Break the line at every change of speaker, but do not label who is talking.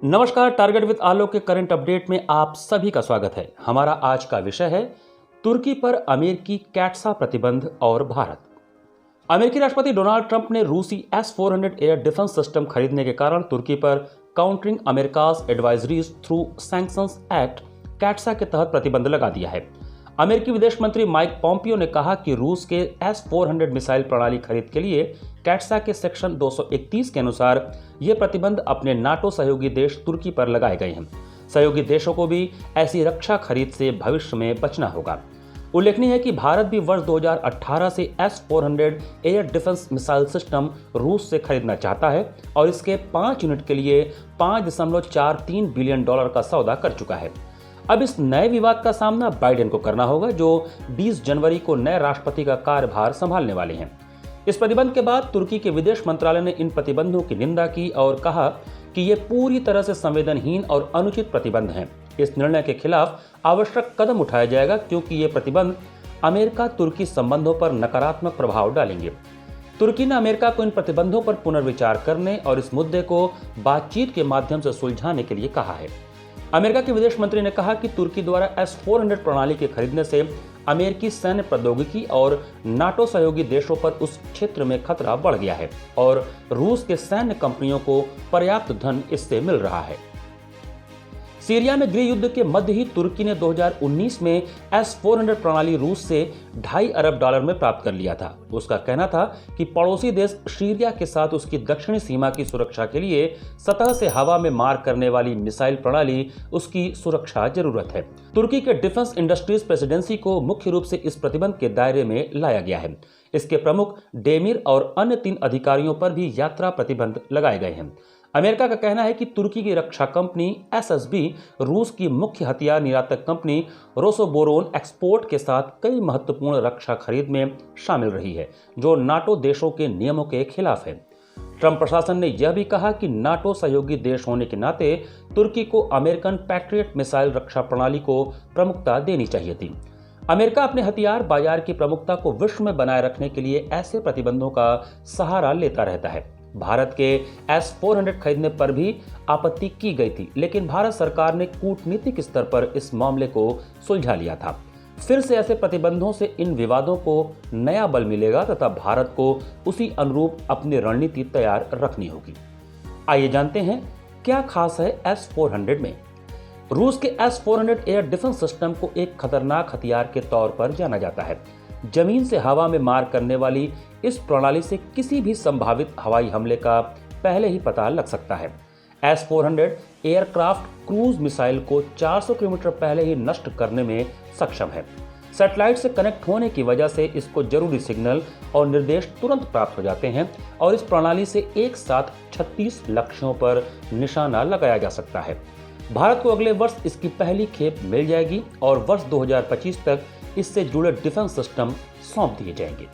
नमस्कार, target with आलोक के current update में आप सभी का स्वागत है। हमारा आज का विषय है तुर्की पर अमेरिकी कैटसा प्रतिबंध और भारत। अमेरिकी राष्ट्रपति डोनाल्ड ट्रंप ने रूसी S-400 एयर डिफेंस सिस्टम खरीदने के कारण तुर्की पर countering America's advisories through sanctions act CAATSA के तहत प्रतिबंध लगा दिया है। अमेरिकी विदेश मंत्री माइक पॉम्पियो ने कहा कि रूस के S-400 मिसाइल प्रणाली खरीद के लिए कैटसा के सेक्शन 231 के अनुसार ये प्रतिबंध अपने नाटो सहयोगी देश तुर्की पर लगाए गए हैं। सहयोगी देशों को भी ऐसी रक्षा खरीद से भविष्य में बचना होगा। उल्लेखनीय है कि भारत भी वर्ष 2018 से S-400 air defence missile system रूस से खरीदना चाहता है और इसके 5 यूनिट के लिए $5.43 बिलियन का सौदा कर चुका है। अब इस नए विवाद का सामना बाइडेन को करना होगा, जो 20 जनवरी को नए राष्ट्रपति का कार्यभार संभालने वाले हैं। इस प्रतिबंध के बाद तुर्की के विदेश मंत्रालय ने इन प्रतिबंधों की निंदा की और कहा कि ये पूरी तरह से संवेदनहीन और अनुचित प्रतिबंध हैं। इस निर्णय के खिलाफ आवश्यक कदम उठाया जाएगा क्योंकि ये प्रतिबंध अमेरिका तुर्की संबंधों पर नकारात्मक प्रभाव डालेंगे। तुर्की ने अमेरिका को इन प्रतिबंधों पर पुनर्विचार करने और इस मुद्दे को बातचीत के माध्यम से सुलझाने के लिए कहा है। अमेरिका के विदेश मंत्री ने कहा कि तुर्की द्वारा S-400 प्रणाली के खरीदने से अमेरिकी सैन्य प्रौद्योगिकी और नाटो सहयोगी देशों पर उस क्षेत्र में खतरा बढ़ गया है और रूस के सैन्य कंपनियों को पर्याप्त धन इससे मिल रहा है। सीरिया में गृह युद्ध के मध्य ही तुर्की ने 2019 में S-400 प्रणाली रूस से $2.5 अरब में प्राप्त कर लिया था। उसका कहना था कि पड़ोसी देश सीरिया के साथ उसकी दक्षिणी सीमा की सुरक्षा के लिए सतह से हवा में मार करने वाली मिसाइल प्रणाली उसकी सुरक्षा जरूरत है। तुर्की के डिफेंस इंडस्ट्रीज प्रेसिडेंसी को मुख्य रूप से इस प्रतिबंध के दायरे में लाया गया है। इसके प्रमुख डेमिर और अन्य 3 अधिकारियों पर भी यात्रा प्रतिबंध लगाए गए हैं। अमेरिका का कहना है कि तुर्की की रक्षा कंपनी SSB रूस की मुख्य हथियार निर्यातक कंपनी रोसोबोरोन एक्सपोर्ट के साथ कई महत्वपूर्ण रक्षा खरीद में शामिल रही है, जो नाटो देशों के नियमों के खिलाफ है। ट्रंप प्रशासन ने यह भी कहा कि नाटो सहयोगी देश होने के नाते तुर्की को अमेरिकन पैट्रियट मिसाइल रक्षा प्रणाली को प्रमुखता देनी चाहिए थी। अमेरिका अपने हथियार बाजार की प्रमुखता को विश्व में बनाए रखने के लिए ऐसे प्रतिबंधों का सहारा लेता रहता है। भारत के S-400 खरीदने पर भी आपत्ति की गई थी, लेकिन भारत सरकार ने कूटनीतिक स्तर पर इस मामले को सुलझा लिया था। फिर से ऐसे प्रतिबंधों से इन विवादों को नया बल मिलेगा तथा भारत को उसी अनुरूप अपनी रणनीति तैयार रखनी होगी। आइए जानते हैं क्या खास है S-400 में। रूस के S-400 एयर डिफेंस सिस्टम को एक खतरनाक हथियार के तौर पर जाना जाता है। जमीन से हवा में मार करने वाली इस प्रणाली से किसी भी संभावित हवाई हमले का पहले ही पता लग सकता है। S-400 एयरक्राफ्ट क्रूज मिसाइल को 400 किलोमीटर पहले ही नष्ट करने में सक्षम है। सैटेलाइट से कनेक्ट होने की वजह से इसको जरूरी सिग्नल और निर्देश तुरंत प्राप्त हो जाते हैं और इस प्रणाली से एक साथ 36 लक्ष्यों पर निशाना लगाया जा सकता है। भारत को अगले वर्ष इसकी पहली खेप मिल जाएगी और वर्ष 2025 तक इससे जुड़े डिफेंस सिस्टम सौंप दिए जाएंगे।